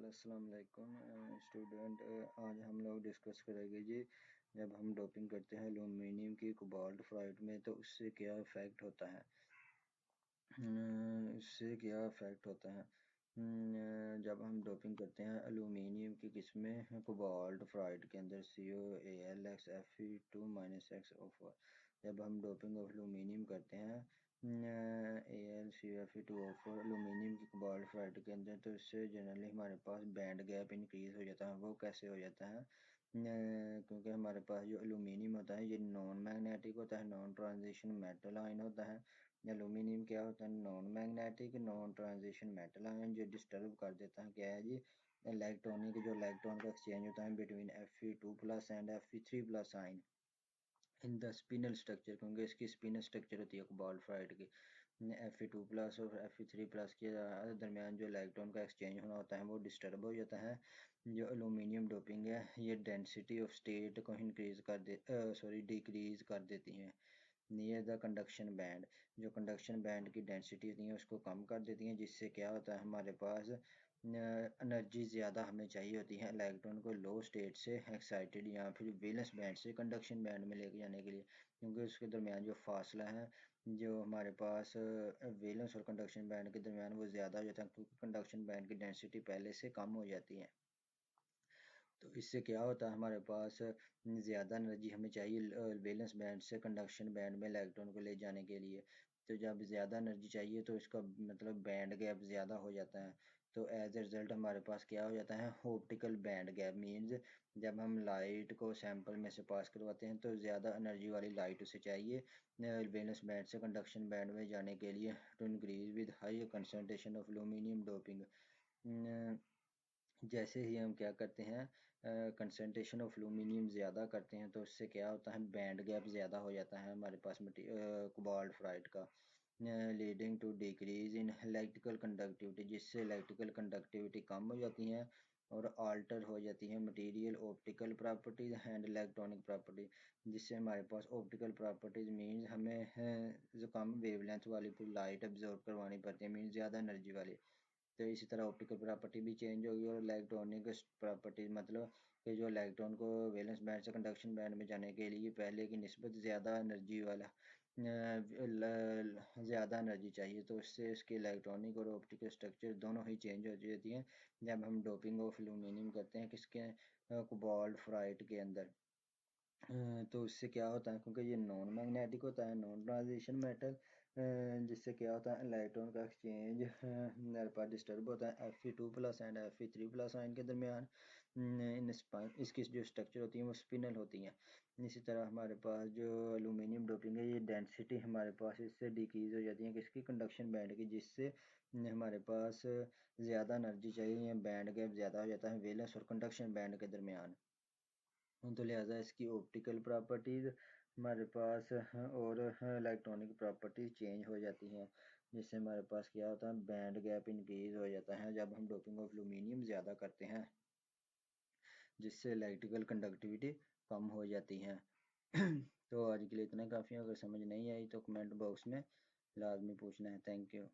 अस्सलाम वालेकुम स्टूडेंट। आज हम लोग डिस्कस करेंगे जी, जब हम डोपिंग करते हैं एल्यूमिनियम की कोबाल्ट फ्लोराइड में तो उससे क्या इफ़ेक्ट होता है। इससे क्या इफ़ेक्ट होता है जब हम डोपिंग करते हैं एल्यूमिनियम की किस्में कोबाल्ट फ्लोराइड के अंदर COAlX Fe2-X O4। जब हम डोपिंग ऑफ एल्यूमिनियम करते हैं AlCO2O4 एल्यूमिनियम की कोबाल्ट फ्लोराइड के अंदर, तो इससे जनरली हमारे पास बैंड गैप इंक्रीज हो जाता है। वो कैसे हो जाता है? क्योंकि हमारे पास जो एल्यूमिनियम होता है ये नॉन मैग्नेटिक होता है, नॉन ट्रांजिशन मेटल आयन होता है। एल्यूमिनियम क्या होता है? Non magnetic non transition metal ion, जो डिस्टर्ब कर देता है क्या है जी, इलेक्ट्रॉनिक जो इलेक्ट्रॉन का एक्सचेंज होता है between Fe2+ and Fe3+ ion in the spinel structure. क्योंकि इसकी स्पिनल स्ट्रक्चर होती है कोबाल्ट फ्लोराइड की, Fe2+ और Fe3+ के दरमियान जो इलेक्ट्रॉन का एक्सचेंज होना होता है वो डिस्टर्ब हो जाता है। जो एल्यूमिनियम डोपिंग है ये डेंसिटी ऑफ स्टेट को इंक्रीज कर दे डिक्रीज कर देती है नियर द कंडक्शन बैंड। जो कंडक्शन बैंड की डेंसिटी होती है उसको कम कर देती हैं, जिससे क्या होता है हमारे पास एनर्जी ज़्यादा हमें चाहिए होती है इलेक्ट्रॉन को लो स्टेट से एक्साइटेड या फिर वैलेंस बैंड से कंडक्शन बैंड में लेके जाने के लिए। क्योंकि उसके दरमियान जो फासला है जो हमारे पास वैलेंस और कंडक्शन बैंड के दरमियान वो ज़्यादा हो जाता है, क्योंकि कंडक्शन बैंड की डेंसिटी पहले से कम हो जाती है। तो इससे क्या होता है हमारे पास ज़्यादा एनर्जी हमें चाहिए वैलेंस बैंड से कंडक्शन बैंड में इलेक्ट्रॉन को ले जाने के लिए। तो जब ज़्यादा एनर्जी चाहिए तो इसका मतलब बैंड गैप ज़्यादा हो जाता है। तो एज ए रिज़ल्ट हमारे पास क्या हो जाता है, ऑप्टिकल बैंड गैप मीन्स जब हम लाइट को सैंपल में से पास करवाते हैं तो ज़्यादा एनर्जी वाली लाइट उसे चाहिए वैलेंस बैंड से कंडक्शन बैंड में जाने के लिए to increase with high concentration of aluminium doping. जैसे ही हम क्या करते हैं कंसनट्रेशन ऑफ एल्यूमिनियम ज़्यादा करते हैं तो उससे क्या होता है बैंड गैप ज़्यादा हो जाता है हमारे पास कोबाल्ट फ्लोराइड का, leading to decrease in electrical conductivity, जिससे इलेक्ट्रिकल कंडक्टिविटी कम हो जाती है और आल्टर हो जाती है material optical properties and electronic property. जिससे हमारे पास ऑप्टिकल प्रॉपर्टीज मीन्स हमें जो कम वेवलेंथ वाली लाइट एब्जॉर्ब करवानी पड़ती है, मीन्स ज़्यादा एनर्जी वाली। तो इसी तरह ऑप्टिकल प्रॉपर्टी भी चेंज होगी और इलेक्ट्रॉनिक प्रॉपर्टी मतलब कि जो इलेक्ट्रॉन को वैलेंस बैंड से कंडक्शन बैंड में जाने के लिए पहले की निस्बत ज़्यादा एनर्जी वाला ज़्यादा एनर्जी चाहिए, तो उससे इसके इलेक्ट्रॉनिक और ऑप्टिकल स्ट्रक्चर दोनों ही चेंज हो जाती हैं जब हम डोपिंग ऑफ एल्यूमिनियम करते हैं किसके कोबाल्ट फ्लोराइड के अंदर। तो इससे क्या होता है, क्योंकि ये नॉन मैग्नेटिक होता है नॉन ट्रांजिशन मेटल, जिससे क्या होता है इलेक्ट्रॉन का एक्सचेंज हमारे पास डिस्टर्ब होता है Fe2+ एंड Fe3+ आयन के दरमियान। इन इसकी जो स्ट्रक्चर होती है वो स्पिनल होती हैं। इसी तरह हमारे पास जो एल्यूमिनियम डोपिंग है ये डेंसिटी हमारे पास इससे डिक्रीज हो जाती है किसकी, कंडक्शन बैंड की, जिससे हमारे पास ज़्यादा एनर्जी चाहिए, बैंड गैप ज़्यादा हो जाता है वैलेंस और कंडक्शन बैंड के दरमियान। तो लिहाजा इसकी ऑप्टिकल प्रॉपर्टीज़ हमारे पास और इलेक्ट्रॉनिक प्रॉपर्टीज़ चेंज हो जाती हैं, जिससे हमारे पास क्या होता है बैंड गैप इंक्रीज हो जाता है जब हम डोपिंग ऑफ एल्यूमिनियम ज़्यादा करते हैं, जिससे इलेक्ट्रिकल कंडक्टिविटी कम हो जाती है। तो आज के लिए इतना काफ़ी है। अगर समझ नहीं आई तो कमेंट बॉक्स में लाजमी पूछना है। Thank you.